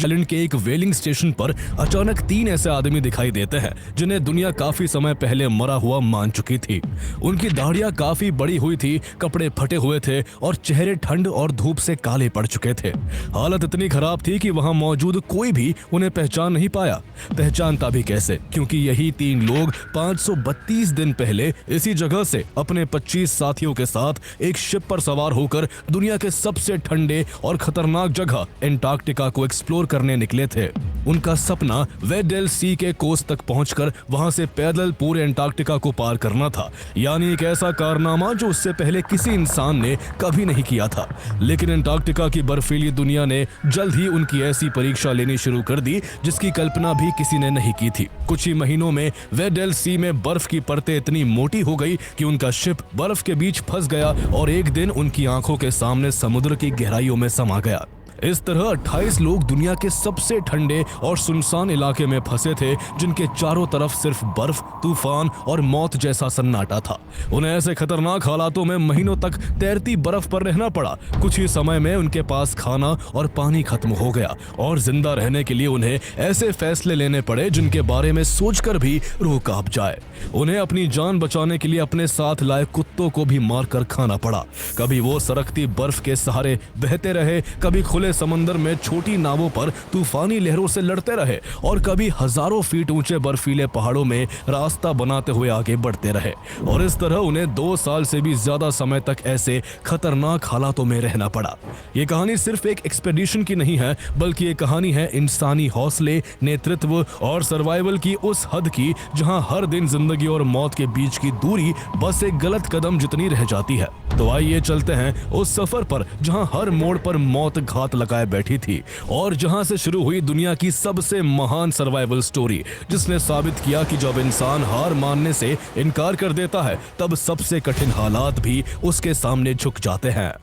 Island के एक व्हेलिंग station पर अचानक 3 ऐसे आदमी दिखाई देते हैं जिन्हें दुनिया काफी समय पहले मरा हुआ मान चुकी थी। उनकी दाढ़ियां काफी बड़ी हुई थी, कपड़े फटे हुए थे और चेहरे ठंड और धूप से काले पड़ चुके थे। हालत इतनी खराब थी कि वहां मौजूद कोई भी उन्हें पहचान नहीं पाया। पहचानता भी कैसे, क्योंकि यही 3 लोग 532 दिन पहले इसी जगह से अपने 25 साथियों के साथ एक शिप पर सवार होकर दुनिया के सबसे ठंडे और खतरनाक जगह एंटार्क्टिका को एक्सप्लोर करने निकले थे। उनका सपना वेडेल सी के कोस्ट तक पहुंचकर वहां से पैदल पूरे एंटार्क्टिका को पार करना था, यानी एक ऐसा कारनामा जो उससे पहले किसी इंसान ने कभी नहीं किया था। लेकिन एंटार्क्टिका की बर्फीली दुनिया ने जल्द ही उनकी ऐसी परीक्षा लेनी शुरू कर दी जिसकी कल्पना भी किसी ने नहीं की थी। कुछ ही महीनों में वेडेल सी में बर्फ की परतें इतनी मोटी हो गई कि उनका शिप बर्फ के बीच फंस गया और एक दिन उनकी आंखों के सामने समुद्र की गहराइयों में समा गया। इस तरह 28 लोग दुनिया के सबसे ठंडे और सुनसान इलाके में फंसे थे, जिनके चारों तरफ सिर्फ बर्फ, तूफान और मौत जैसा सन्नाटा था। उन्हें ऐसे खतरनाक हालातों में महीनों तक तैरती बर्फ पर रहना पड़ा। कुछ ही समय में उनके पास खाना और पानी खत्म हो गया और जिंदा रहने के लिए उन्हें ऐसे फैसले लेने पड़े जिनके बारे में सोचकर भी रूह कांप जाए। उन्हें अपनी जान बचाने के लिए अपने साथ लाए कुत्तों को भी मारकर खाना पड़ा। कभी वो सरकती बर्फ के सहारे बहते रहे, कभी खुले समंदर में छोटी नावों पर तूफानी लहरों से लड़ते रहे और कभी हजारों फीट ऊंचे बर्फीले पहाड़ों में रास्ता बनाते हुए आगे बढ़ते रहे। और इस तरह उन्हें 2 साल से भी ज्यादा समय तक ऐसे खतरनाक हालातों में रहना पड़ा। ये कहानी सिर्फ एक एक्सपेडिशन की नहीं है, बल्कि ये कहानी है इंसानी हौसले, नेतृत्व और सर्वाइवल की उस हद की जहां हर दिन जिंदगी और मौत के बीच की दूरी बस एक गलत कदम जितनी रह जाती है। तो आइए चलते हैं उस सफर पर जहां हर मोड़ पर मौत घात लगाए बैठी थी और जहां से शुरू हुई दुनिया की सबसे महान सर्वाइवल स्टोरी, जिसने साबित किया कि जब इंसान हार मानने से इनकार कर देता है तब सबसे कठिन हालात भी उसके सामने झुक जाते हैं।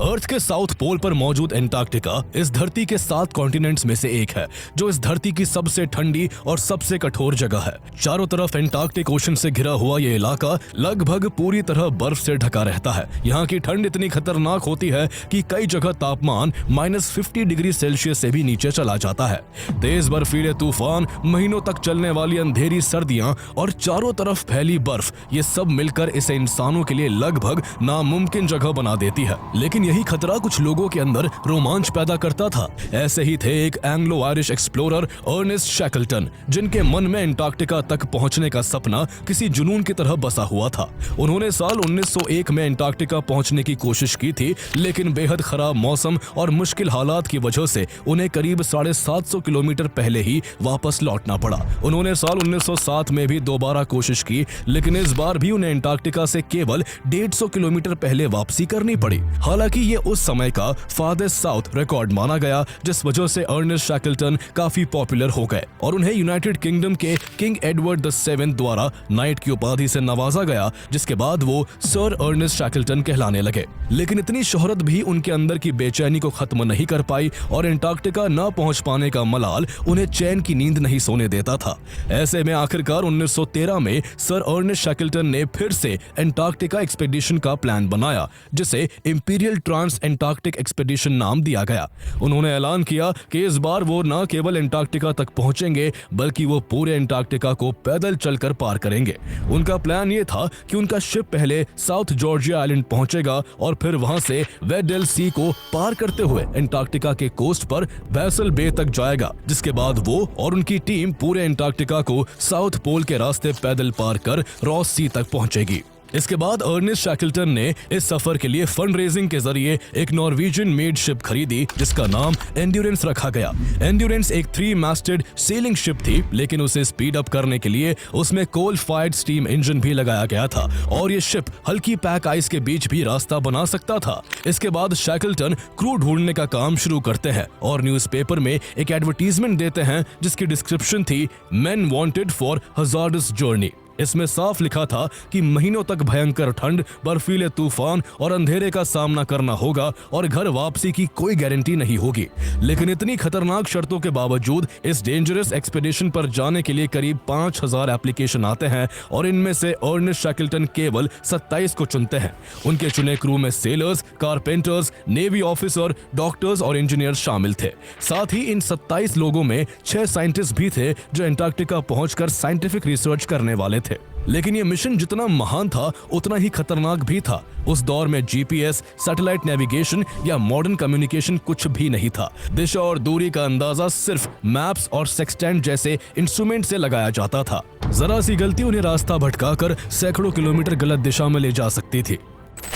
अर्थ के साउथ पोल पर मौजूद एंटार्क्टिका इस धरती के 7 कॉन्टिनेंट्स में से एक है, जो इस धरती की सबसे ठंडी और सबसे कठोर जगह है। चारों तरफ एंटार्क्टिक ओशन से घिरा हुआ ये इलाका लगभग पूरी तरह बर्फ से ढका रहता है। यहाँ की ठंड इतनी खतरनाक होती है कि कई जगह तापमान -50 डिग्री सेल्सियस से भी नीचे चला जाता है। तेज बर्फीले तूफान, महीनों तक चलने वाली अंधेरी सर्दियां और चारों तरफ फैली बर्फ, ये सब मिलकर इसे इंसानों के लिए लगभग नामुमकिन जगह बना देती है। लेकिन यही खतरा कुछ लोगों के अंदर रोमांच पैदा करता था। ऐसे ही थे एक Anglo Irish explorer Ernest Shackleton, जिनके मन में एंटार्क्टिका तक पहुंचने का सपना किसी जुनून की तरह बसा हुआ था। उन्होंने साल 1901 में एंटार्क्टिका पहुंचने की कोशिश की थी, लेकिन बेहद खराब मौसम और मुश्किल हालात की वजह से उन्हें करीब 750 किलोमीटर पहले ही वापस लौटना पड़ा। उन्होंने साल 1907 में भी दोबारा कोशिश की, लेकिन इस बार भी उन्हें एंटार्क्टिका से केवल 150 किलोमीटर पहले वापसी करनी पड़ी। हालांकि ये उस समय का फार्देस्ट साउथ रिकॉर्ड माना गया, जिस वजह से अर्नेस्ट शैकल्टन काफी पॉपुलर हो गए और उन्हें यूनाइटेड किंगडम के किंग एडवर्ड VII द्वारा नाइट की उपाधि से नवाजा गया, जिसके बाद वो सर अर्नेस्ट शैकल्टन कहलाने लगे। लेकिन इतनी शोहरत भी उनके अंदर की बेचैनी को खत्म नहीं कर पाई और एंटार्क्टिका न पहुंच पाने का मलाल उन्हें चैन की नींद नहीं सोने देता था। ऐसे में आखिरकार 1913 में सर अर्नेस्ट शैकल्टन ने फिर से एंटार्क्टिका एक्सपेडिशन का प्लान बनाया, जिसे इंपीरियल ट्रांस एंटार्क्टिक एक्सपेडिशन नाम दिया गया। उन्होंने ऐलान किया कि इस बार वो न केवल एंटार्क्टिका तक पहुंचेंगे, बल्कि वो पूरे एंटार्क्टिका को पैदल चलकर पार करेंगे। उनका प्लान ये था कि उनका शिप पहले साउथ जॉर्जिया आइलैंड पहुंचेगा और फिर वहां से वेडेल सी को पार करते हुए एंटार्क्टिका के कोस्ट पर बैसल बे तक जाएगा, जिसके बाद वो और उनकी टीम पूरे एंटार्क्टिका को साउथ पोल के रास्ते पैदल पार कर रॉस सी तक पहुंचेगी। इसके बाद अर्नेस्ट शैकल्टन ने इस सफर के लिए फंड रेजिंग के जरिए एक नॉर्वेजियन मेड शिप खरीदी, जिसका नाम एंड्योरेंस रखा गया। एंड्योरेंस एक 3 मास्टेड सेलिंग शिप थी, लेकिन उसे स्पीड अप करने के लिए उसमें कोल फायर्ड स्टीम इंजन भी लगाया गया था और ये शिप हल्की पैक आइस के बीच भी रास्ता बना सकता था। इसके बाद शैकल्टन क्रू ढूंढने का काम शुरू करते हैं और न्यूज़पेपर में एक एडवर्टीजमेंट देते हैं जिसकी डिस्क्रिप्शन थी main wanted for hazardous journey. इसमें साफ लिखा था कि महीनों तक भयंकर ठंड, बर्फीले तूफान और अंधेरे का सामना करना होगा और घर वापसी की कोई गारंटी नहीं होगी। लेकिन इतनी खतरनाक शर्तों के बावजूद इस डेंजरस एक्सपीडिशन पर जाने के लिए करीब 5000 एप्लीकेशन आते हैं और इनमें से अर्नेस्ट शैकल्टन केवल 27 को चुनते हैं। उनके चुने क्रू में sellers, carpenters, navy officer, doctors और इंजीनियर शामिल थे। साथ ही इन 27 लोगों में 6 साइंटिस्ट भी थे जो एंटार्क्टिका पहुंचकर साइंटिफिक रिसर्च करने वाले थे। लेकिन ये मिशन जितना महान था उतना ही खतरनाक भी था। उस दौर में जीपीएस, सैटेलाइट नेविगेशन या मॉडर्न कम्युनिकेशन कुछ भी नहीं था। दिशा और दूरी का अंदाजा सिर्फ मैप्स और सेक्सटेंट जैसे इंस्ट्रूमेंट से लगाया जाता था। जरा सी गलती उन्हें रास्ता भटकाकर सैकड़ों किलोमीटर गलत दिशा में ले जा सकती थी।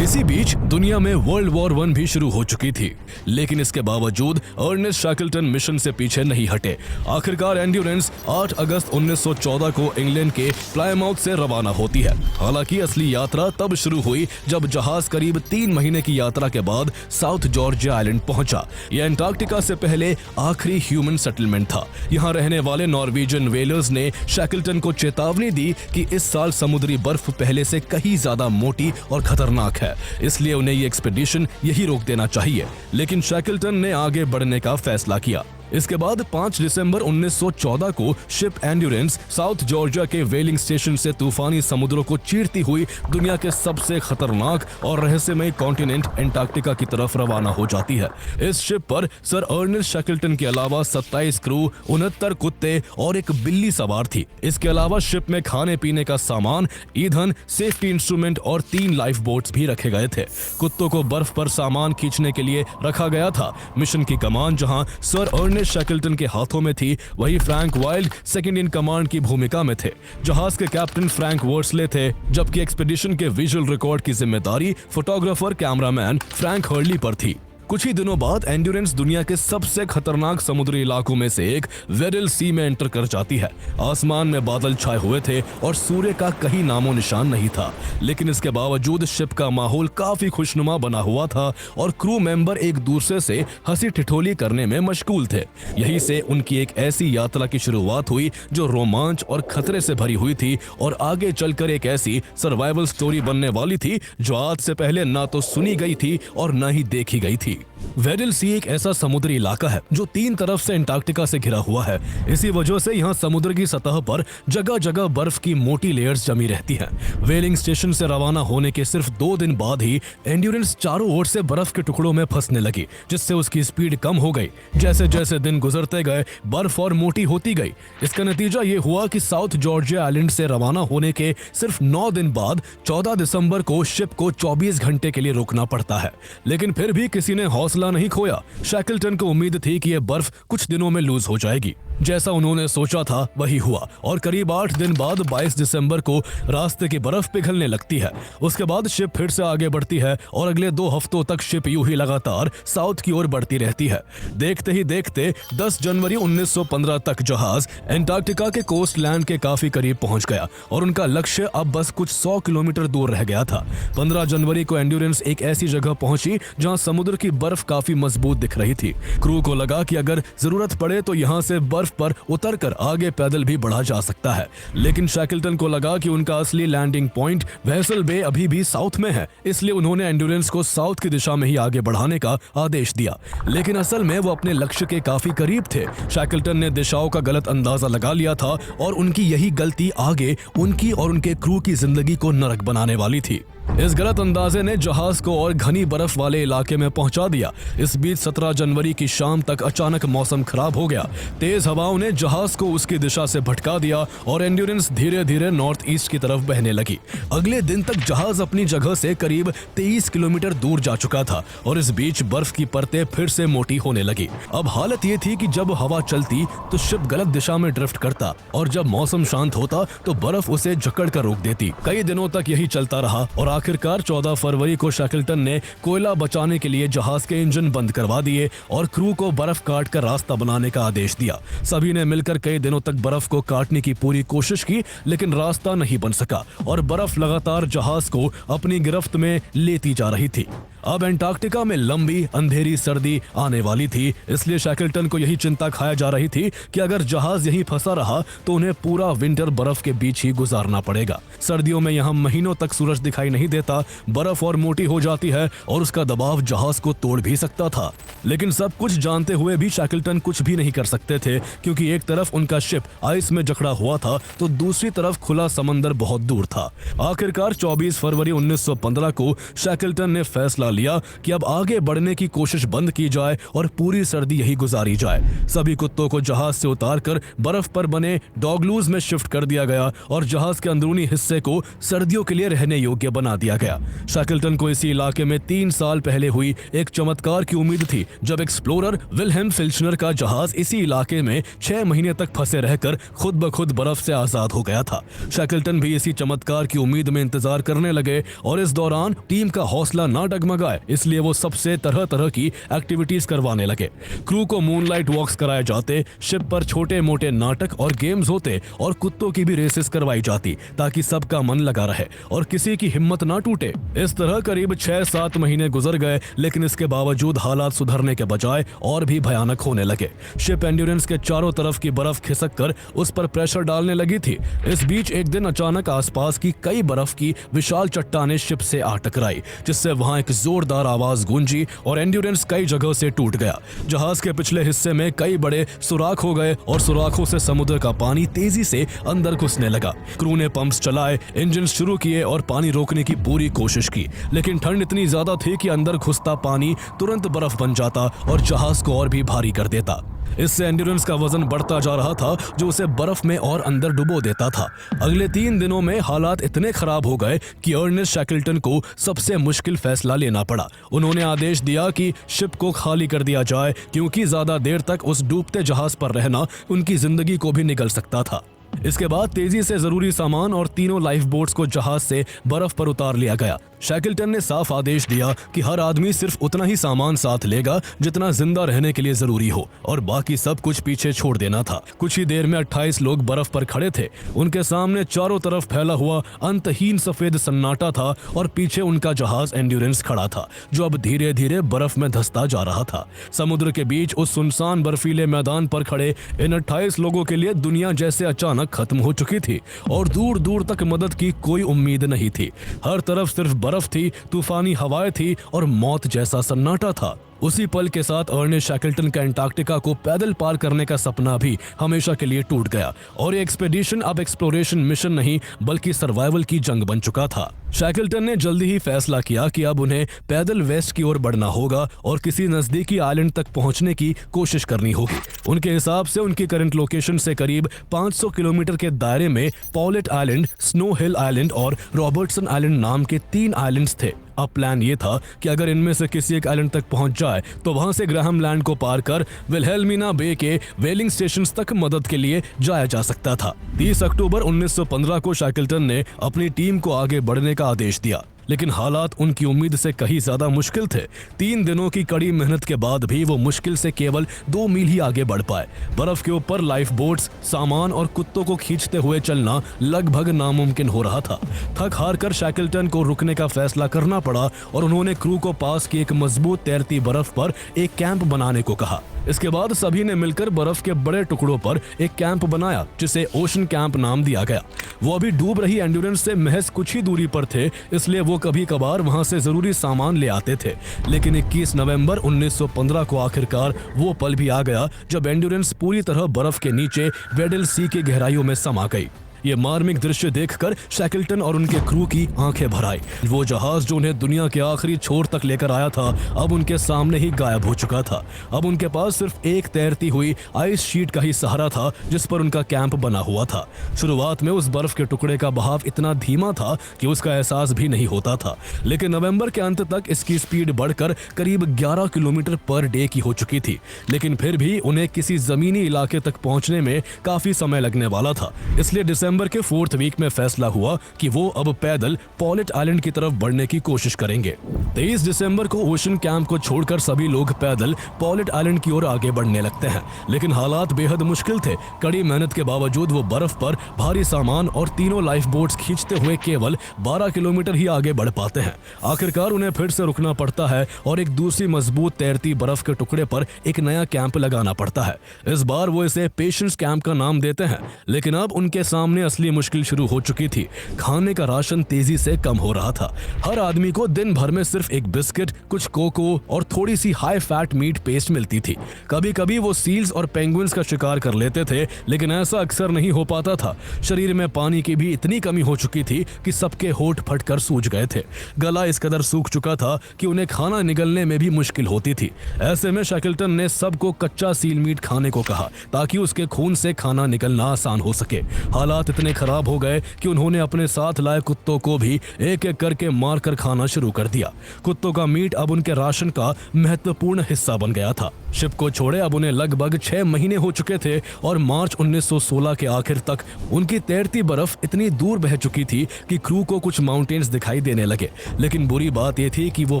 इसी बीच दुनिया में वर्ल्ड वॉर 1 भी शुरू हो चुकी थी, लेकिन इसके बावजूद अर्नेस्ट शैकल्टन मिशन से पीछे नहीं हटे। आखिरकार एंड्योरेंस 8 अगस्त 1914 को इंग्लैंड के प्लायमाउथ से रवाना होती है। हालांकि असली यात्रा तब शुरू हुई जब जहाज करीब 3 महीने की यात्रा के बाद साउथ जॉर्जिया आइलैंड पहुंचा। यह एंटार्क्टिका से पहले आखिरी ह्यूमन सेटलमेंट था। यहाँ रहने वाले नॉर्वेजियन वेलर्स ने शैकल्टन को चेतावनी दी कि इस साल समुद्री बर्फ पहले से कहीं ज्यादा मोटी और खतरनाक है, इसलिए उन्हें ये एक्सपीडिशन यही रोक देना चाहिए। लेकिन शैकल्टन ने आगे बढ़ने का फैसला किया। इसके बाद 5 दिसंबर 1914 को शिप एंड्योरेंस साउथ जॉर्जिया के व्हेलिंग स्टेशन से तूफानी समुद्रों को चीरती हुई दुनिया के सबसे खतरनाक और रहस्यमय कॉन्टिनेंट एंटार्क्टिका की तरफ रवाना हो जाती है। इस शिप पर सर अर्नेस्ट शैकल्टन के अलावा 27 क्रू, 69 कुत्ते और एक बिल्ली सवार थी। इसके अलावा शिप में खाने पीने का सामान, ईंधन, सेफ्टी इंस्ट्रूमेंट और 3 लाइफ बोट्स भी रखे गए थे। कुत्तों को बर्फ पर सामान खींचने के लिए रखा गया था। मिशन की कमान जहां सर अर्नेस्ट शैकल्टन के हाथों में थी, वही Frank wild second in command की भूमिका में थे। जहाज के कैप्टन फ्रैंक वर्सले थे, जबकि एक्सपीडिशन के विजुअल रिकॉर्ड की जिम्मेदारी फोटोग्राफर कैमरामैन फ्रैंक हर्ली पर थी। कुछ ही दिनों बाद एंड्योरेंस दुनिया के सबसे खतरनाक समुद्री इलाकों में से एक वेरिल सी में एंटर कर जाती है। आसमान में बादल छाए हुए थे और सूर्य का कहीं नामो निशान नहीं था, लेकिन इसके बावजूद शिप का माहौल काफी खुशनुमा बना हुआ था और क्रू मेंबर एक दूसरे से हंसी ठिठोली करने में मशगूल थे। यहीं से उनकी एक ऐसी यात्रा की शुरुआत हुई जो रोमांच और खतरे से भरी हुई थी और आगे चलकर एक ऐसी सर्वाइवल स्टोरी बनने वाली थी जो आज से पहले ना तो सुनी गई थी और ना ही देखी गई थी। वेरिल सी एक ऐसा समुद्री इलाका है जो 3 तरफ से एंटार्क्टिका से घिरा हुआ है। इसी वजह से यहाँ समुद्र की सतह पर जगह जगह बर्फ की मोटी लेयर्स जमी रहती हैं। व्हेलिंग स्टेशन से रवाना होने के सिर्फ 2 दिन बाद ही एंड्योरेंस चारों ओर से बर्फ के टुकड़ों में फंसने लगी, जिससे उसकी स्पीड कम हो गई। जैसे जैसे दिन गुजरते गए बर्फ और मोटी होती गई। इसका नतीजा ये हुआ कि साउथ जॉर्जिया आइलैंड से रवाना होने के सिर्फ 9 दिन बाद 14 दिसंबर को शिप को 24 घंटे के लिए रुकना पड़ता है। लेकिन फिर भी किसी ने हौसला नहीं खोया। शैकल्टन को उम्मीद थी कि यह बर्फ कुछ दिनों में लूज हो जाएगी। जैसा उन्होंने सोचा था वही हुआ और करीब 8 दिन बाद 22 दिसंबर को रास्ते की बर्फ पिघलने लगती है। उसके बाद शिप फिर से आगे बढ़ती है और अगले 2 हफ्तों तक शिप यूं ही लगातार साउथ की ओर बढ़ती रहती है। देखते ही देखते 10 जनवरी 1915 तक जहाज एंटार्क्टिका के कोस्ट लैंड के काफी करीब पहुंच गया और उनका लक्ष्य अब बस कुछ 100 किलोमीटर दूर रह गया था। 15 जनवरी को एंड्योरेंस एक ऐसी जगह पहुंची जहां समुद्र की बर्फ काफी मजबूत दिख रही थी। क्रू को लगा कि अगर जरूरत पड़े तो यहाँ से बर्फ पर उतरकर आगे पैदल भी बढ़ा जा सकता है। लेकिन शैकल्टन को लगा कि उनका असली लैंडिंग पॉइंट वेसल बे अभी भी साउथ में है, इसलिए उन्होंने एंड्योरेंस को साउथ की दिशा में ही आगे बढ़ाने का आदेश दिया। लेकिन असल में वो अपने लक्ष्य के काफी करीब थे। शैकल्टन ने दिशाओं का गलत अंदाजा लगा लिया था और उनकी यही गलती आगे उनकी और उनके क्रू की जिंदगी को नरक बनाने वाली थी। इस गलत अंदाजे ने जहाज को और घनी बर्फ वाले इलाके में पहुंचा दिया। इस बीच 17 जनवरी की शाम तक अचानक मौसम खराब हो गया। तेज हवाओं ने जहाज को उसकी दिशा से भटका दिया और एंड्योरेंस धीरे धीरे नॉर्थ ईस्ट की तरफ बहने लगी। अगले दिन तक जहाज अपनी जगह से करीब 23 किलोमीटर दूर जा चुका था और इस बीच बर्फ की परतें फिर से मोटी होने लगी। अब हालत ये थी कि जब हवा चलती तो शिप गलत दिशा में ड्रिफ्ट करता और जब मौसम शांत होता तो बर्फ उसे जकड़ कर रोक देती। कई दिनों तक यही चलता रहा और आखिरकार 14 फरवरी को शैकल्टन ने कोयला बचाने के लिए जहाज के इंजन बंद करवा दिए और क्रू को बर्फ काट कर रास्ता बनाने का आदेश दिया। सभी ने मिलकर कई दिनों तक बर्फ को काटने की पूरी कोशिश की, लेकिन रास्ता नहीं बन सका और बर्फ लगातार जहाज को अपनी गिरफ्त में लेती जा रही थी। अब एंटार्क्टिका में लंबी अंधेरी सर्दी आने वाली थी, इसलिए शैकल्टन को यही चिंता खाया जा रही थी कि अगर जहाज यहीं फंसा रहा तो उन्हें पूरा विंटर बर्फ के बीच ही गुजारना पड़ेगा। सर्दियों में यहाँ महीनों तक सूरज दिखाई नहीं देता, बर्फ और मोटी हो जाती है और उसका दबाव जहाज को तोड़ भी सकता था। लेकिन सब कुछ जानते हुए भी शैकल्टन कुछ भी नहीं कर सकते थे, क्योंकि एक तरफ उनका शिप आइस में जकड़ा हुआ था तो दूसरी तरफ खुला समंदर बहुत दूर था। आखिरकार 24 फरवरी 1915 को शैकल्टन ने फैसला लिया कि अब आगे बढ़ने की कोशिश बंद की जाए और पूरी सर्दी यही गुजारी जाए। सभी कुत्तों को जहाज से उतारकर बर्फ पर बने डॉगलूज में शिफ्ट कर दिया गया और जहाज के अंदरूनी हिस्से को सर्दियों के लिए रहने योग्य बना दिया गया। शैकल्टन को इसी इलाके में 3 साल पहले हुई एक चमत्कार की उम्मीद थी, जब एक्सप्लोरर विल्हेम फिल्चनर का जहाज इसी इलाके में 6 महीने तक फंसे रहकर खुद ब खुद बर्फ से आजाद हो गया था। शैकल्टन भी इसी चमत्कार की उम्मीद में इंतजार करने लगे और इस दौरान टीम का हौसला ना डगमगाए, इसलिए वो सबसे तरह तरह की एक्टिविटीज करवाने लगे। क्रू को मूनलाइट वॉक्स कराए जाते, शिप पर छोटे मोटे नाटक और गेम्स होते और कुत्तों की भी रेसेस करवाई जाती, ताकि सबका मन लगा रहे और किसी की हिम्मत ना टूटे। इस तरह करीब 6-7 महीने गुजर गए, लेकिन इसके बावजूद हालात सुधरने के बजाय और भी भयानक होने लगे। शिप एंड्योरेंस के चारों तरफ की बर्फ खिसक कर उस पर प्रेशर डालने लगी थी। इस बीच एक दिन अचानक आसपास की कई बर्फ की विशाल चट्टानें शिप से आ टकराई, जिससे वहां एक जोरदार आवाज गूंजी और एंड्योरेंस कई जगह से टूट गया। जहाज के पिछले हिस्से में कई बड़े सुराख हो गए और सुराखों से समुद्र का पानी तेजी से अंदर घुसने लगा। क्रू ने पंप्स चलाए, इंजन शुरू किए और पानी रोकने की पूरी कोशिश की, लेकिन ठंड इतनी ज्यादा थी कि अंदर घुसता पानी तुरंत बर्फ बन जाता और जहाज को और भी भारी कर देता। इससे एंड्योरेंस का वजन बढ़ता जा रहा था, जो उसे बर्फ में और अंदर डुबो देता था। अगले 3 दिनों में हालात इतने खराब हो गए कि अर्नेस्ट शैकल्टन को सबसे मुश्किल फैसला लेना पड़ा। उन्होंने आदेश दिया कि शिप को खाली कर दिया जाए, क्योंकि ज्यादा देर तक उस डूबते जहाज पर रहना उनकी जिंदगी को भी निगल सकता था। इसके बाद तेजी से जरूरी सामान और तीनों लाइफ बोट्स को जहाज से बर्फ पर उतार लिया गया। शैकल्टन ने साफ आदेश दिया कि हर आदमी सिर्फ उतना ही सामान साथ लेगा जितना जिंदा रहने के लिए जरूरी हो, और बाकी सब कुछ पीछे छोड़ देना था। कुछ ही देर में 28 लोग बर्फ पर खड़े थे। उनके सामने चारों तरफ फैला हुआ अंतहीन सफेद सन्नाटा था और पीछे उनका जहाज एंड्योरेंस खड़ा था, जो अब धीरे धीरे बर्फ में धंसता जा रहा था। समुद्र के बीच उस सुनसान बर्फीले मैदान पर खड़े इन 28 लोगों के लिए दुनिया जैसे अचानक खत्म हो चुकी थी और दूर दूर तक मदद की कोई उम्मीद नहीं थी। हर तरफ सिर्फ बर्फ थी, तूफानी हवाएं थी और मौत जैसा सन्नाटा था। उसी पल के साथ अर्नेस्ट शैकल्टन का एंटार्क्टिका को पैदल पार करने का सपना भी हमेशा के लिए टूट गया और ये एक्सपेडिशन अब एक्सप्लोरेशन मिशन नहीं बल्कि सर्वाइवल की जंग बन चुका था। शैकल्टन ने जल्दी ही फैसला किया कि अब उन्हें पैदल वेस्ट की ओर बढ़ना होगा और किसी नजदीकी आइलैंड तक पहुंचने की कोशिश करनी होगी। उनके हिसाब से उनकी करंट लोकेशन से करीब 500 किलोमीटर के दायरे में पॉलेट आइलैंड, स्नो हिल आइलैंड और रॉबर्टसन आइलैंड नाम के 3 आइलैंड्स थे। अब प्लान ये था कि अगर इनमें से किसी एक आइलैंड तक पहुंच जाए तो वहां से ग्राहम लैंड को पार कर विल्हेल्मिना बे के वेलिंग स्टेशंस तक मदद के लिए जाया जा सकता था। 30 अक्टूबर 1915 को शैकल्टन ने अपनी टीम को आगे बढ़ने का आदेश दिया, लेकिन हालात उनकी उम्मीद से कहीं ज्यादा मुश्किल थे। 3 दिनों की कड़ी मेहनत के बाद भी वो मुश्किल से केवल 2 मील ही आगे बढ़ पाए। बर्फ के ऊपर लाइफ बोट्स, सामान और कुत्तों को खींचते हुए चलना लगभग नामुमकिन हो रहा था। थक हार कर शैकल्टन को रुकने का फैसला करना पड़ा और उन्होंने क्रू को पास की एक मजबूत तैरती बर्फ पर एक कैंप बनाने को कहा। इसके बाद सभी ने मिलकर बर्फ के बड़े टुकड़ों पर एक कैंप बनाया, जिसे ओशन कैंप नाम दिया गया। वो अभी डूब रही एंड्योरेंस से महज कुछ ही दूरी पर थे, इसलिए वो कभी कभार वहां से जरूरी सामान ले आते थे। लेकिन 21 नवंबर 1915 को आखिरकार वो पल भी आ गया जब एंड्योरेंस पूरी तरह बर्फ के नीचे वेडल सी की गहराइयों में समा गई। ये मार्मिक दृश्य देखकर शैकल्टन और उनके क्रू की आंखें भर आई। वो जहाज जो उन्हें दुनिया के आखिरी छोर तक लेकर आया था अब उनके सामने ही गायब हो चुका था। अब उनके पास सिर्फ एक तैरती हुई आइस शीट का ही सहारा था जिस पर उनका कैंप बना हुआ था। शुरुआत में उस बर्फ के टुकड़े का बहाव इतना धीमा था कि उसका एहसास भी नहीं होता था, लेकिन नवंबर के अंत तक इसकी स्पीड बढ़कर करीब 11 किलोमीटर पर डे की हो चुकी थी। लेकिन फिर भी उन्हें किसी जमीनी इलाके तक पहुंचने में काफी समय लगने वाला था, इसलिए दिसंबर दिसंबर के 4th वीक में फैसला हुआ कि वो अब पैदल पॉलेट आइलैंड की तरफ बढ़ने की कोशिश करेंगे। 23 दिसंबर को ओशन कैंप को छोड़कर सभी लोग पैदल पॉलेट आइलैंड की ओर आगे बढ़ने लगते हैं, लेकिन हालात बेहद मुश्किल थे। कड़ी मेहनत के बावजूद वो बर्फ पर भारी सामान और तीनों लाइफ बोट्स खींचते हुए केवल 12 किलोमीटर ही आगे बढ़ पाते हैं। आखिरकार उन्हें फिर से रुकना पड़ता है और एक दूसरी मजबूत तैरती बर्फ के टुकड़े पर एक नया कैंप लगाना पड़ता है। इस बार वो इसे पेशेंस कैंप का नाम देते हैं, लेकिन अब उनके सामने असली मुश्किल शुरू हो चुकी थी। खाने का राशन तेजी से कम हो रहा था। हर आदमी को दिन भर में सिर्फ एक बिस्किट, कुछ कोको और थोड़ी सी हाई फैट मीट पेस्ट मिलती थी। कभी कभी वो सील्स और पेंगुइन्स का शिकार कर लेते थे, लेकिन ऐसा अक्सर नहीं हो पाता था। शरीर में पानी की भी इतनी कमी हो चुकी थी कि सबके होंठ फटकर सूज गए थे। गला इस कदर सूख चुका था कि उन्हें खाना निगलने में भी मुश्किल होती थी। ऐसे में शैकल्टन ने सबको कच्चा सील मीट खाने को कहा ताकि उसके खून से खाना निकलना आसान हो सके। हालात इतने खराब हो गए कि उन्होंने अपने साथ लाए कुत्तों को भी एक एक करके मारकर खाना शुरू कर दिया। कुत्तों का मीट अब उनके राशन का महत्वपूर्ण हिस्सा बन गया था। शिप को छोड़े अब उन्हें लगभग 6 महीने हो चुके थे और मार्च 1916 के आखिर तक उनकी तैरती बर्फ इतनी दूर बह चुकी थी कि क्रू को कुछ माउंटेन्स दिखाई देने लगे। लेकिन बुरी बात यह थी कि वो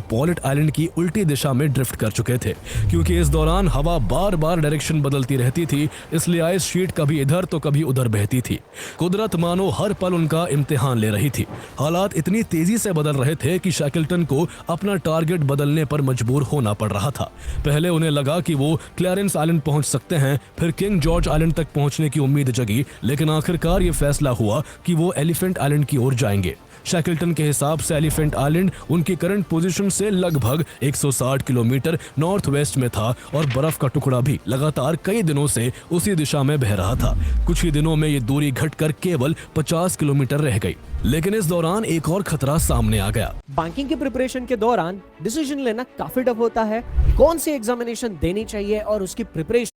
पॉलेट आइलैंड की उल्टी दिशा में ड्रिफ्ट कर चुके थे, क्योंकि इस दौरान हवा बार बार डायरेक्शन बदलती रहती थी, इसलिए आइस शीट कभी इधर तो कभी उधर बहती थी। कुदरत मानो हर पल उनका इम्तिहान ले रही थी। हालात इतनी तेजी से बदल रहे थे कि शैकल्टन को अपना टारगेट बदलने पर मजबूर होना पड़ रहा था। पहले उन्हें लगा कि वो क्लैरेंस आइलैंड पहुंच सकते हैं, फिर किंग जॉर्ज आइलैंड तक पहुंचने की उम्मीद जगी, लेकिन आखिरकार ये फैसला हुआ कि वो एलिफेंट आइलैंड की ओर जाएंगे। शैकल्टन के हिसाब से एलिफेंट आइलैंड उनकी करंट पोजीशन से लगभग 160 किलोमीटर नॉर्थ वेस्ट में था और बर्फ का टुकड़ा भी लगातार कई दिनों से उसी दिशा में बह रहा था। कुछ ही दिनों में ये दूरी घटकर केवल 50 किलोमीटर रह गई, लेकिन इस दौरान एक और खतरा सामने आ गया। बैंकिंग की प्रिपरेशन के दौरान डिसीजन लेना काफी टफ होता है। कौन सी एग्जामिनेशन देनी चाहिए और उसकी प्रिपरेशन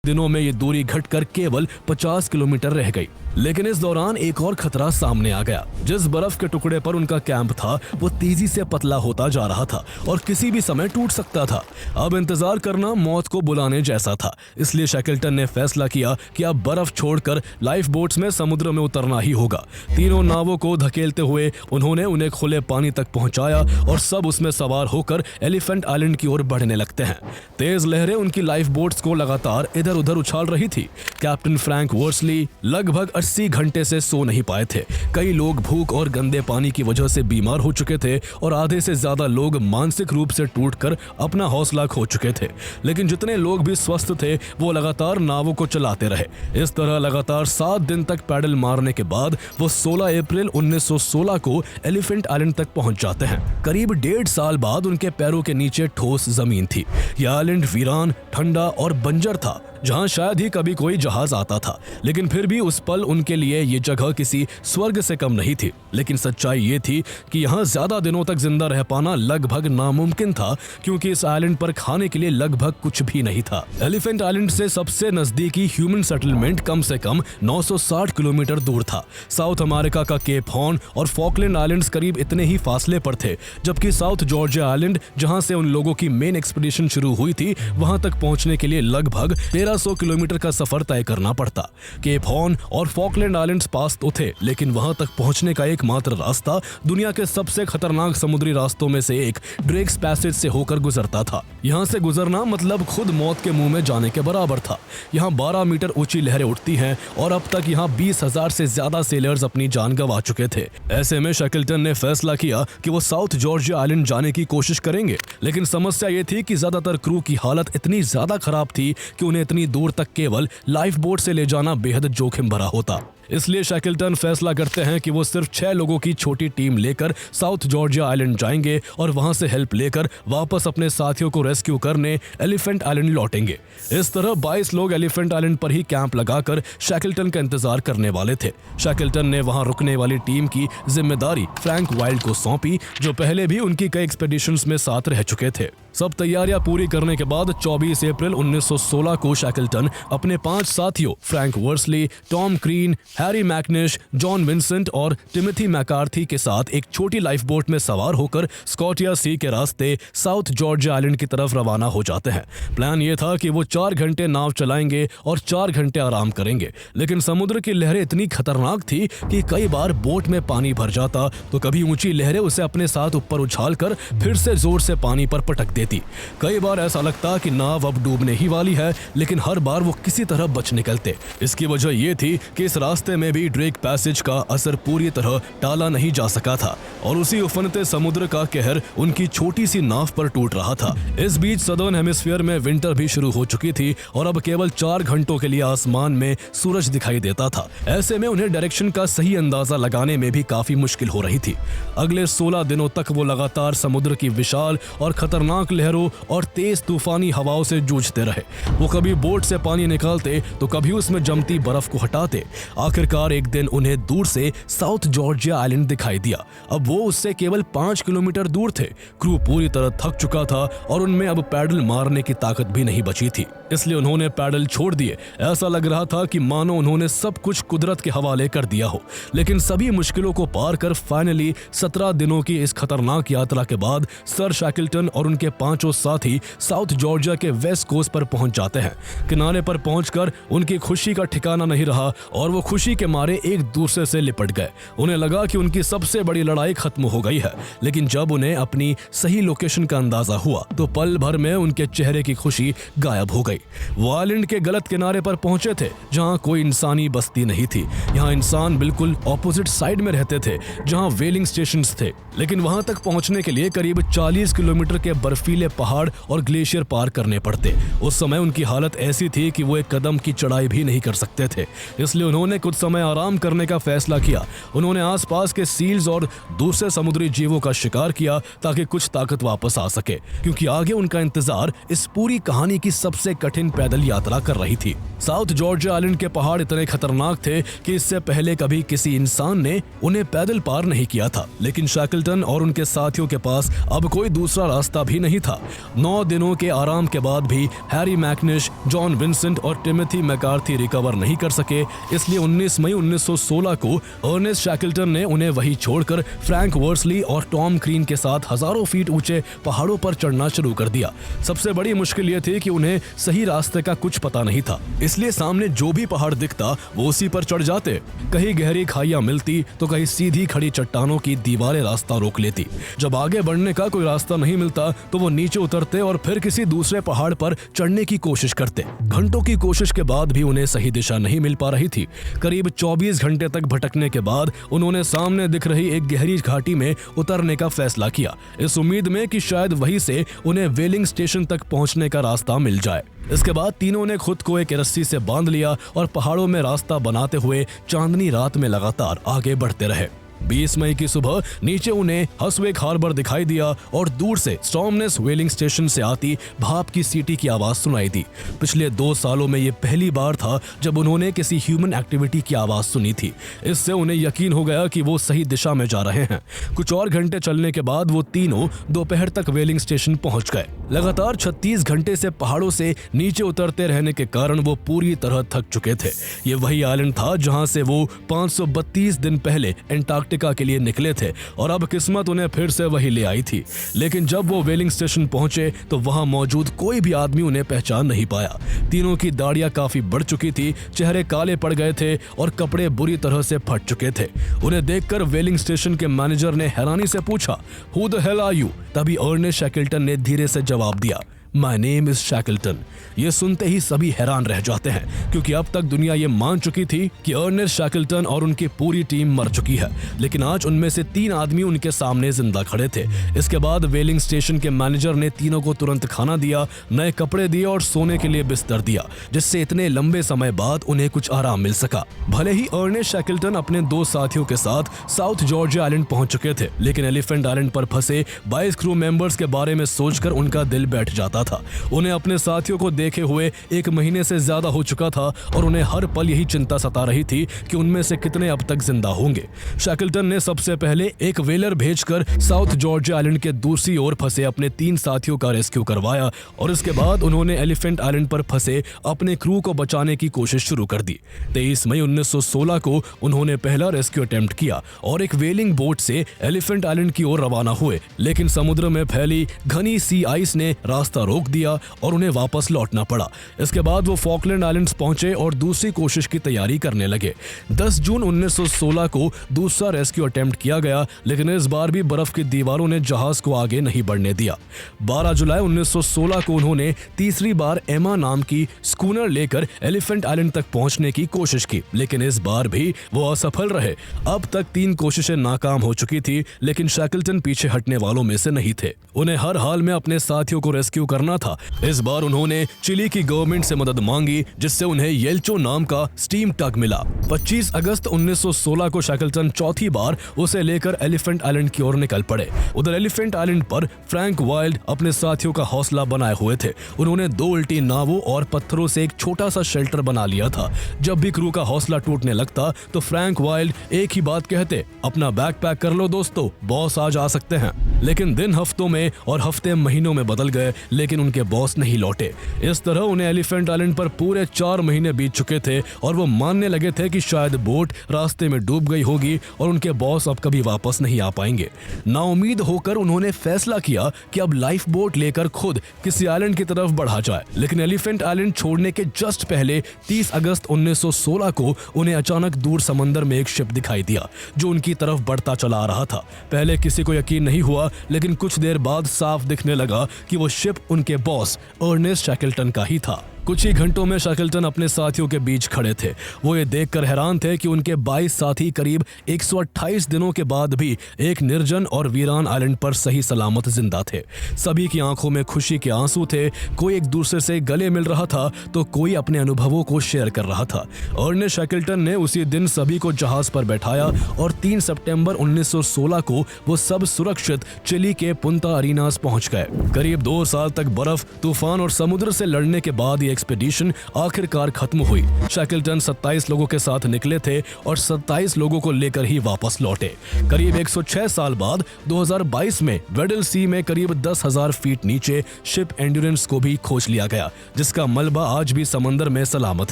दिनों में ये दूरी घटकर केवल 50 किलोमीटर रह गई, लेकिन इस दौरान एक और खतरा सामने आ गया। जिस बर्फ के टुकड़े पर उनका कैंप था वो तेजी से पतला होता जा रहा था और किसी भी समय टूट सकता था। अब इंतजार करना मौत को बुलाने जैसा था, इसलिए शैकल्टन ने फैसला किया कि अब बर्फ छोड़कर लाइफ बोट्स में समुद्र में उतरना ही होगा। तीनों नावों को धकेलते हुए उन्होंने उन्हें खुले पानी तक पहुंचाया और सब उसमें सवार होकर एलिफेंट आइलैंड की ओर बढ़ने लगते हैं। तेज लहरें उनकी लाइफ बोट्स को लगातार इधर उधर उछाल रही थी। कैप्टन फ्रैंक वर्सली लगभग 80 घंटे से सो नहीं पाए थे। कई लोग भूख और गंदे पानी की वजह से बीमार हो चुके थे और आधे से ज्यादा लोग मानसिक रूप से टूटकर अपना हौसला खो चुके थे। लेकिन जितने लोग भी स्वस्थ थे वो लगातार नावों को चलाते रहे। इस तरह लगातार 7 दिन तक पैडल मारने के बाद वो 16 अप्रैल 1916 को एलिफेंट आइलैंड तक पहुंच जाते हैं। करीब 1.5 साल बाद उनके पैरों के नीचे ठोस जमीन थी। यह आइलैंड वीरान, ठंडा और बंजर था, जहां शायद ही कभी कोई जहाज आता था। लेकिन फिर भी उस पल उनके लिए ये जगह किसी स्वर्ग से कम नहीं थी। लेकिन सच्चाई ये थी कि यहाँ ज्यादा दिनों तक जिंदा रह पाना लगभग नामुमकिन था, क्योंकि इस आइलैंड पर खाने के लिए लगभग कुछ भी नहीं था। एलिफेंट आइलैंड से सबसे नजदीकी ह्यूमन सेटलमेंट कम से कम 960 किलोमीटर दूर था। साउथ अमेरिका का केप हॉर्न और फॉकलैंड आइलैंड्स करीब इतने ही फासले पर थे, जबकि साउथ जॉर्जिया आइलैंड, जहां से उन लोगों की मेन एक्सपीडिशन शुरू हुई थी, वहां तक पहुंचने के लिए लगभग 1300 किलोमीटर का सफर तय करना पड़ता। केप हॉर्न और फॉकलैंड आइलैंड्स पास तो थे, लेकिन वहां तक पहुंचने का एकमात्र रास्ता दुनिया के सबसे खतरनाक समुद्री रास्तों में से एक ड्रेक्स पैसेज से होकर गुजरता था। यहां से गुजरना मतलब खुद मौत के मुंह में जाने के बराबर था। यहां 12 मीटर ऊंची लहरें उठती हैं और अब तक यहां 20,000 से ज्यादा सेलर्स अपनी जान गंवा चुके थे। ऐसे में शैकल्टन ने फैसला किया कि वो साउथ जॉर्जिया आइलैंड जाने की कोशिश करेंगे, लेकिन समस्या ये थी कि ज्यादातर क्रू की हालत इतनी ज्यादा खराब थी कि उन्हें इतनी दूर तक केवल लाइफ बोट से ले जाना बेहद जोखिम भरा होता। इसलिए शैकल्टन फैसला करते हैं कि वो सिर्फ 6 लोगों की छोटी टीम लेकर साउथ जॉर्जिया आइलैंड जाएंगे और वहां से हेल्प लेकर वापस अपने साथियों को रेस्क्यू करने एलिफेंट आइलैंड लौटेंगे। इस तरह 22 लोग एलिफेंट आइलैंड पर ही कैंप लगाकर शैकल्टन का इंतजार करने वाले थे। शैकल्टन ने वहां रुकने वाली टीम की जिम्मेदारी फ्रैंक वाइल्ड को सौंपी, जो पहले भी उनकी कई एक्सपेडिशंस में साथ रह चुके थे। सब तैयारियां पूरी करने के बाद 24 अप्रैल 1916 को शैकल्टन अपने 5 साथियों Frank Worsley, Tom Crean, Harry McNish, John Vincent और टिमोथी मैकार्थी के साथ एक छोटी लाइफ बोट में सवार होकर स्कॉटिया सी के रास्ते साउथ जॉर्जिया आइलैंड की तरफ रवाना हो जाते हैं। प्लान ये था कि वो 4 घंटे नाव चलाएंगे और 4 घंटे आराम करेंगे, लेकिन समुद्र की लहरें इतनी खतरनाक थी कि कई बार बोट में पानी भर जाता तो कभी ऊंची लहरें उसे अपने साथ ऊपर उछालकर फिर से जोर से पानी पर पटक देती। कई बार ऐसा लगता कि नाव अब डूबने ही वाली है, लेकिन हर बार वो किसी तरह बच निकलते। इसकी वजह ये थी कि इस रास्ते में भी ड्रेक पैसेज का असर पूरी तरह टाला नहीं जा सका था और उसी उफनते समुद्र का कहर उनकी छोटी सी नाव पर टूट रहा था। इस बीच सदर्न हेमिस्फीयर में विंटर भी शुरू हो चुकी थी और अब केवल 4 घंटों के लिए आसमान में सूरज दिखाई देता था। ऐसे में उन्हें डायरेक्शन का सही अंदाजा लगाने में भी काफी मुश्किल हो रही थी। अगले 16 दिनों तक वो लगातार समुद्र की विशाल और खतरनाक लहरों और तेज तूफानी हवाओं से जूझते रहे। वो कभी बोट से पानी निकालते तो कभी उसमें जमती बर्फ को हटाते। आखिरकार एक दिन उन्हें दूर से साउथ जॉर्जिया आइलैंड दिखाई दिया। अब वो उससे केवल 5 किलोमीटर दूर थे। क्रू पूरी तरह थक चुका था और उनमें अब पैडल मारने की ताकत भी नहीं बची थी, इसलिए उन्होंने पैडल छोड़ दिए। ऐसा लग रहा था कि मानो उन्होंने सब कुछ कुदरत के हवाले कर दिया हो। लेकिन सभी मुश्किलों को पार कर फाइनली 17 दिनों की इस खतरनाक यात्रा के बाद सर शैकल्टन और उनके 5 साथी साउथ जॉर्जिया के वेस्ट कोस्ट पर पहुंच जाते हैं। किनारे पर पहुंचकर उनकी खुशी का ठिकाना नहीं रहा और वो खुशी के मारे एक दूसरे से लिपट गए। उन्हें लगा कि उनकी सबसे बड़ी लड़ाई खत्म हो गई है, लेकिन जब उन्हें अपनी सही लोकेशन का अंदाजा हुआ तो पल भर में उनके चेहरे की खुशी गायब हो गई। वो आइलैंड के गलत किनारे पर पहुंचे थे जहां कोई इंसानी बस्ती नहीं थी। यहाँ इंसान बिल्कुल ऑपोजिट साइड में रहते थे जहां वेलिंग स्टेशंस थे, लेकिन वहां तक पहुंचने के लिए करीब 40 किलोमीटर के बर्फीले पहाड़ और ग्लेशियर पार करने पड़ते। उस समय उनकी हालत ऐसी थी कि वो एक कदम की चढ़ाई भी नहीं कर सकते थे, इसलिए उन्होंने कुछ समय आराम करने का फैसला किया। उन्होंने आसपास के सील्स और दूसरे समुद्री जीवों का शिकार किया ताकि कुछ ताकत वापस आ सके, क्योंकि आगे उनका इंतजार इस पूरी कहानी की सबसे कठिन पैदल यात्रा कर रही थी। साउथ जॉर्जिया आइलैंड के पहाड़ इतने खतरनाक थे कि इससे पहले कभी किसी इंसान ने उन्हें पैदल पार नहीं किया था, लेकिन शैकल्टन और उनके साथियों के पास अब कोई दूसरा रास्ता भी नहीं था। 9 दिनों के आराम के बाद भी हैरी मैकनिश, जॉन विंसेंट और टिमोथी मैकार्थी रिकवर नहीं कर सके, इसलिए 19 मई 1916 को अर्नेस्ट शैकल्टन ने उन्हें वहीं छोड़कर फ्रैंक वर्सली और टॉम क्रीन के साथ हजारों फीट ऊंचे पहाड़ों पर चढ़ना शुरू कर दिया। सबसे बड़ी मुश्किल यह थी कि उन्हें सही रास्ते का कुछ पता नहीं था, इसलिए सामने जो भी पहाड़ दिखता वो उसी पर चढ़ जाते। कहीं गहरी खाइयां मिलती तो कहीं सीधी खड़ी चट्टानों की दीवारें रास्ता रोक लेती। जब आगे बढ़ने का कोई रास्ता नहीं मिलता तो वो नीचे उतरते और फिर किसी दूसरे पहाड़ पर चढ़ने की कोशिश करते। घंटों की कोशिश के बाद भी उन्हें सही दिशा नहीं मिल पा रही थी। करीब 24 घंटे तक भटकने के बाद उन्होंने सामने दिख रही एक गहरी घाटी में उतरने का फैसला किया, इस उम्मीद में कि शायद वहीं से उन्हें वेलिंग स्टेशन तक पहुंचने का रास्ता मिल जाए। इसके बाद तीनों ने खुद को एक रस्सी से बांध लिया और पहाड़ों में रास्ता बनाते हुए चांदनी रात में लगातार आगे बढ़ते रहे। 20 मई की सुबह नीचे उन्हें हसवेक हार्बर दिखाई दिया और दूर से स्टॉर्मनेस वेलिंग स्टेशन से आती भाप की सीटी की आवाज सुनाई दी। पिछले 2 सालों में ये पहली बार था जब उन्होंने किसी ह्यूमन एक्टिविटी की आवाज सुनी थी। इससे उन्हें यकीन हो गया कि वो सही दिशा में जा रहे हैं। कुछ और घंटे चलने के बाद वो तीनों दोपहर तक वेलिंग स्टेशन पहुंच गए। लगातार 36 घंटे से पहाड़ों से नीचे उतरते रहने के कारण वो पूरी तरह थक चुके थे। ये वही आइलैंड था जहां से वो 532 दिन पहले एंटार्क्टिका के लिए निकले थे और अब किस्मत उन्हें फिर से वही ले आई थी। लेकिन जब वो वेलिंग स्टेशन पहुंचे तो वहां मौजूद कोई भी आदमी उन्हें पहचान नहीं पाया। तीनों की दाढ़ियां काफी बढ़ चुकी थी, चेहरे काले पड़ गए थे और कपड़े बुरी तरह से फट चुके थे। उन्हें देखकर वेलिंग स्टेशन के मैनेजर ने हैरानी से पूछा, "Who the hell are you?" तभी अर्नेस्ट शैकल्टन ने धीरे से जवाब दिया, "My name is शैकल्टन।" ये सुनते ही सभी हैरान रह जाते हैं, क्योंकि अब तक दुनिया ये मान चुकी थी कि अर्नेस्ट शैकल्टन और उनकी पूरी टीम मर चुकी है, लेकिन आज उनमें से 3 आदमी उनके सामने जिंदा खड़े थे। इसके बाद वेलिंग स्टेशन के मैनेजर ने तीनों को तुरंत खाना दिया, नए कपड़े दिए और सोने के लिए बिस्तर दिया, जिससे इतने लंबे समय बाद उन्हें कुछ आराम मिल सका। भले ही अर्नेस्ट शैकल्टन अपने 2 साथियों के साथ साउथ जॉर्जिया आइलैंड पहुंच चुके थे, लेकिन एलिफेंट आइलैंड पर फंसे 22 क्रू मेंबर्स के बारे में सोचकर उनका दिल बैठ जाता पड़ा था। उन्हें अपने साथियों को देखे हुए 1 महीने से ज्यादा हो चुका था और उन्हें हर पल यही चिंता सता रही थी कि उनमें से कितने अब तक जिंदा होंगे। शैकल्टन ने सबसे पहले एक व्हेलर भेजकर साउथ जॉर्जिया आइलैंड के दूसरी ओर फंसे अपने 3 साथियों का रेस्क्यू करवाया और इसके बाद उन्होंने एलिफेंट आइलैंड पर फंसे अपने क्रू को बचाने की कोशिश शुरू कर दी। 23 मई 1916 को उन्होंने पहला रेस्क्यू अटेम्प्ट किया और एक व्हेलिंग बोट से एलिफेंट आइलैंड की ओर रवाना हुए, लेकिन समुद्र में फैली घनी सी आइस ने रास्ता रोक दिया और उन्हें वापस लौटना पड़ा। इसके बाद वो फॉकलैंड आइलैंड्स पहुंचे और दूसरी कोशिश की तैयारी करने लगे। 10 जून 1916 को दूसरा रेस्क्यू अटेम्प्ट किया गया, लेकिन इस बार भी बर्फ की दीवारों ने जहाज को आगे नहीं बढ़ने दिया। 12 जुलाई 1916 को उन्होंने तीसरी बार एमा नाम की स्कूनर लेकर एलिफेंट आइलैंड तक पहुंचने की कोशिश की, लेकिन इस बार भी वो असफल रहे। अब तक 3 कोशिशें नाकाम हो चुकी थी, लेकिन शैकल्टन पीछे हटने वालों में से नहीं थे। उन्हें हर हाल में अपने साथियों को रेस्क्यू करना था। इस बार उन्होंने चिली की गवर्नमेंट से मदद मांगी, जिससे उन्हें येल्चो नाम का स्टीम टग मिला। 25 अगस्त 1916 को शैकल्टन चौथी बार उसे लेकर एलिफेंट आइलैंड की ओर निकल पड़े। उधर एलिफेंट आइलैंड पर फ्रैंक वाइल्ड अपने साथियों का हौसला बनाए हुए थे। उन्होंने 2 उल्टी नावों और पत्थरों से एक छोटा सा शेल्टर बना लिया था। जब भी क्रू का हौसला टूटने लगता तो फ्रैंक वाइल्ड एक ही बात कहते, अपना बैग पैक कर लो दोस्तों, बॉस आज आ सकते हैं। लेकिन दिन हफ्तों में और हफ्ते महीनों में बदल गए, लेकिन उनके बॉस नहीं लौटे। इस तरह उन्हें एलिफेंट आइलैंड पर पूरे 4 महीने बीत चुके थे और वो मानने लगे थे कि शायद बोट रास्ते में डूब गई होगी और उनके बॉस अब कभी वापस नहीं आ पाएंगे। नाउम्मीद होकर उन्होंने फैसला किया कि अब लाइफ बोट लेकर खुद किसी आइलैंड की तरफ बढ़ा जाए। लेकिन एलिफेंट आइलैंड छोड़ने के जस्ट पहले 30 अगस्त 1916 को उन्हें अचानक दूर समंदर में एक शिप दिखाई दिया जो उनकी तरफ बढ़ता चला आ रहा था। पहले किसी को यकीन नहीं हुआ, लेकिन कुछ देर बाद साफ दिखने लगा कि वो शिप उनके बॉस अर्नेस्ट शैकल्टन का ही था। कुछ ही घंटों में शैकल्टन अपने साथियों के बीच खड़े थे। वो ये देखकर हैरान थे कि उनके 22 साथी करीब 128 दिनों के बाद भी एक निर्जन और वीरान आइलैंड पर सही सलामत जिंदा थे। सभी की आंखों में खुशी के आंसू थे। कोई एक दूसरे से गले मिल रहा था तो कोई अपने अनुभवों को शेयर कर रहा था। अर्नेस्ट शैकल्टन ने उसी दिन सभी को जहाज पर बैठाया और 3 सितंबर 1916 को वो सब सुरक्षित चिली के पुंता अरीनास पहुंच गए। करीब 2 साल तक बर्फ, तूफान और समुद्र से लड़ने के बाद एक्सपीडिशन आखिरकार खत्म हुई। शैकल्टन 27 लोगों के साथ निकले थे और 27 लोगों को लेकर ही वापस लौटे। करीब 106 साल बाद 2022 में वेडल सी में करीब 10,000 फीट नीचे शिप एंड्योरेंस को भी खोज लिया गया, जिसका मलबा आज भी समंदर में सलामत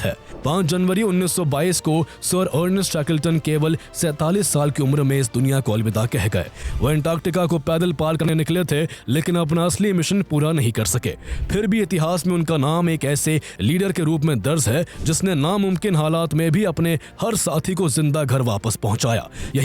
है। 5 जनवरी 1922 को सर अर्नेस्ट शैकल्टन केवल 47 साल की उम्र में इस दुनिया को अलविदा कह गए। वह अंटार्कटिका को पैदल पार करने निकले थे, लेकिन अपना असली मिशन पूरा नहीं कर सके। फिर भी इतिहास में उनका नाम एक ऐसे लीडर के रूप में दर्ज है जिसने नामुमकिन हालात में भी अपने हर साथी को जिंदा घर वापस पहुंचाया।